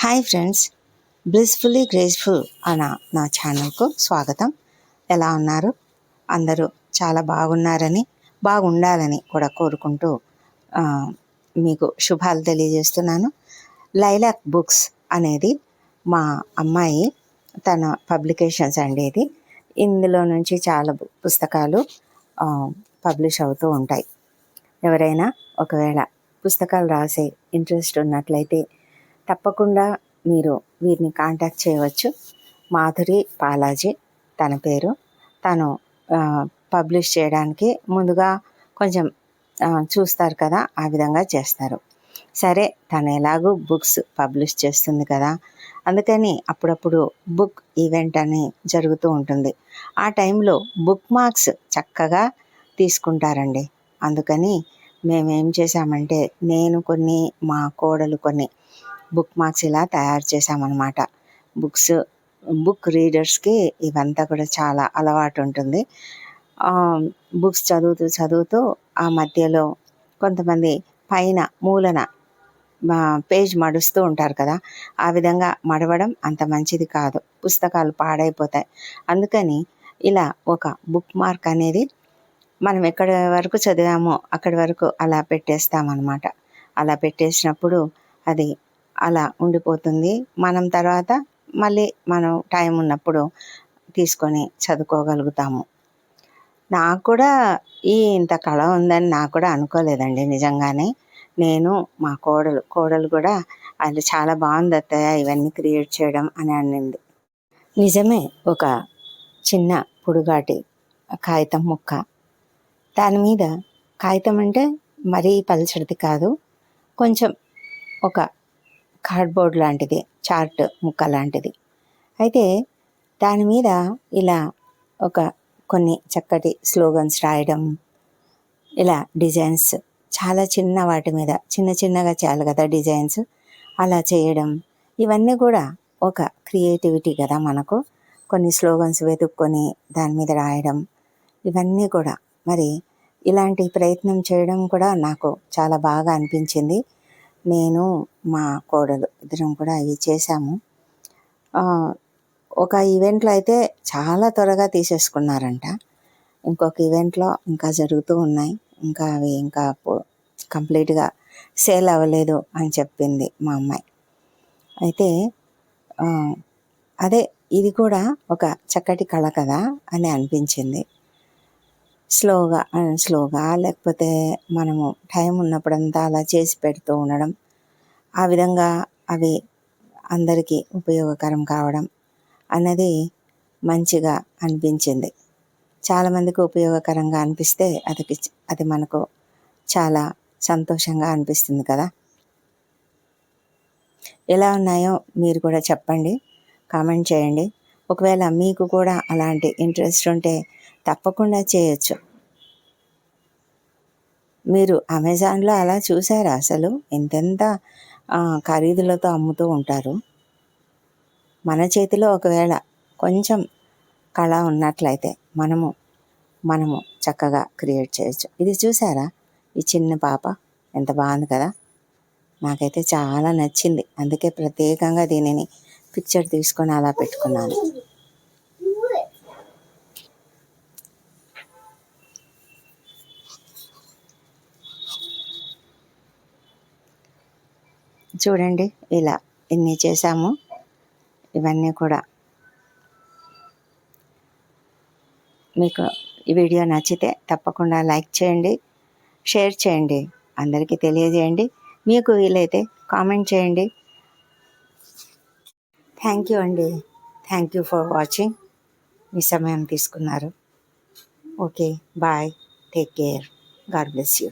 Hi friends, బ్లిస్ఫుల్లీ graceful అన్న నా ఛానల్కు స్వాగతం. ఎలా ఉన్నారు? అందరూ చాలా బాగున్నారని, బాగుండాలని కూడా కోరుకుంటూ మీకు శుభాలు తెలియజేస్తున్నాను. లైలాక్ బుక్స్ అనేది మా అమ్మాయి తన పబ్లికేషన్స్ అండి. ఇది ఇందులో నుంచి చాలా పుస్తకాలు పబ్లిష్ అవుతూ ఉంటాయి. ఎవరైనా ఒకవేళ పుస్తకాలు రాసే ఇంట్రెస్ట్ ఉన్నట్లయితే తప్పకుండా మీరు వీరిని కాంటాక్ట్ చేయవచ్చు. మాధురి పాలాజీ తన పేరు. తను పబ్లిష్ చేయడానికి ముందుగా కొంచెం చూస్తారు కదా, ఆ విధంగా చేస్తారు. సరే, తను ఎలాగూ బుక్స్ పబ్లిష్ చేస్తుంది కదా, అందుకని అప్పుడప్పుడు బుక్ ఈవెంట్ అని జరుగుతూ ఉంటుంది. ఆ టైంలో బుక్ మార్క్స్ చక్కగా తీసుకుంటారండి. అందుకని మేమేం చేసామంటే, నేను కొన్ని, మా కోడలు కొన్ని బుక్ మార్క్స్ ఇలా తయారు చేసామన్నమాట. బుక్ రీడర్స్కి ఇవంతా కూడా చాలా అలవాటు ఉంటుంది. బుక్స్ చదువుతూ ఆ మధ్యలో కొంతమంది పైన మూలన పేజ్ మడుస్తూ ఉంటారు కదా, ఆ విధంగా మడవడం అంత మంచిది కాదు, పుస్తకాలు పాడైపోతాయి. అందుకని ఇలా ఒక బుక్ మార్క్ అనేది మనం ఎక్కడి వరకు చదివామో అక్కడి వరకు అలా పెట్టేస్తామన్నమాట. అలా పెట్టేసినప్పుడు అది అలా ఉండిపోతుంది. మనం తర్వాత మళ్ళీ మనం టైం ఉన్నప్పుడు తీసుకొని చదువుకోగలుగుతాము. నాకు కూడా ఇంత కళ ఉందని నాకు కూడా అనుకోలేదండి నిజంగానే. నేను మా కోడలు కూడా అది చాలా బాగుంది అత్తయ్య ఇవన్నీ క్రియేట్ చేయడం అని అనింది. నిజమే, ఒక చిన్న పొడుగాటి కాగితం ముక్క, దాని మీద కాగితం అంటే మరీ పలచడిది కాదు, కొంచెం ఒక కార్డ్బోర్డ్ లాంటిది, చార్ట్ ముక్క లాంటిది. అయితే దాని మీద ఇలా కొన్ని చక్కటి స్లోగన్స్ రాయడం, ఇలా డిజైన్స్ చాలా చిన్న వాటి మీద చిన్నగా చేయాలి కదా డిజైన్స్, అలా చేయడం, ఇవన్నీ కూడా ఒక క్రియేటివిటీ కదా మనకు. కొన్ని స్లోగన్స్ వెతుక్కొని దాని మీద రాయడం, ఇవన్నీ కూడా మరి ఇలాంటి ప్రయత్నం చేయడం కూడా నాకు చాలా బాగా అనిపించింది. నేను మా కోడలు ఇద్దరం కూడా ఇవి చేశాము. ఒక ఈవెంట్లో అయితే చాలా త్వరగా తీసేసుకున్నారంట. ఇంకొక ఈవెంట్లో ఇంకా జరుగుతూ ఉన్నాయి, ఇంకా అవి ఇంకా కంప్లీట్గా సేల్ అవ్వలేదు అని చెప్పింది మా అమ్మాయి. అయితే అదే ఇది కూడా ఒక చక్కటి కళ కదా అని అనిపించింది. స్లోగా లేకపోతే మనము టైం ఉన్నప్పుడంతా అలా చేసి పెడుతూ ఉండడం, ఆ విధంగా అవి అందరికీ ఉపయోగకరం కావడం అన్నది మంచిగా అనిపించింది. చాలామందికి ఉపయోగకరంగా అనిపిస్తే అది మనకు చాలా సంతోషంగా అనిపిస్తుంది కదా. ఎలా ఉన్నాయో మీరు కూడా చెప్పండి, కామెంట్ చేయండి. ఒకవేళ మీకు కూడా అలాంటి ఇంట్రెస్ట్ ఉంటే తప్పకుండా చేయొచ్చు. మీరు అమెజాన్లో అలా చూసారా? అసలు ఎంతెంత ఖరీదులతో అమ్ముతూ ఉంటారు. మన చేతిలో ఒకవేళ కొంచెం కళ ఉన్నట్లయితే మనము చక్కగా క్రియేట్ చేయొచ్చు. ఇది చూసారా, ఈ చిన్న పాప ఎంత బాగుంది కదా, నాకైతే చాలా నచ్చింది. అందుకే ప్రత్యేకంగా దీనిని పిక్చర్ తీసుకొని అలా పెట్టుకున్నాను. చూడండి, ఇలా ఎన్ని చేశాము. ఇవన్నీ కూడా మీకు ఈ వీడియో నచ్చితే తప్పకుండా లైక్ చేయండి, షేర్ చేయండి, అందరికీ తెలియజేయండి. మీకు వీలైతే కామెంట్ చేయండి. థ్యాంక్ యూ అండి. Thank you for watching. మీ సమయం తీసుకున్నారు. Okay, bye, take care, God bless you.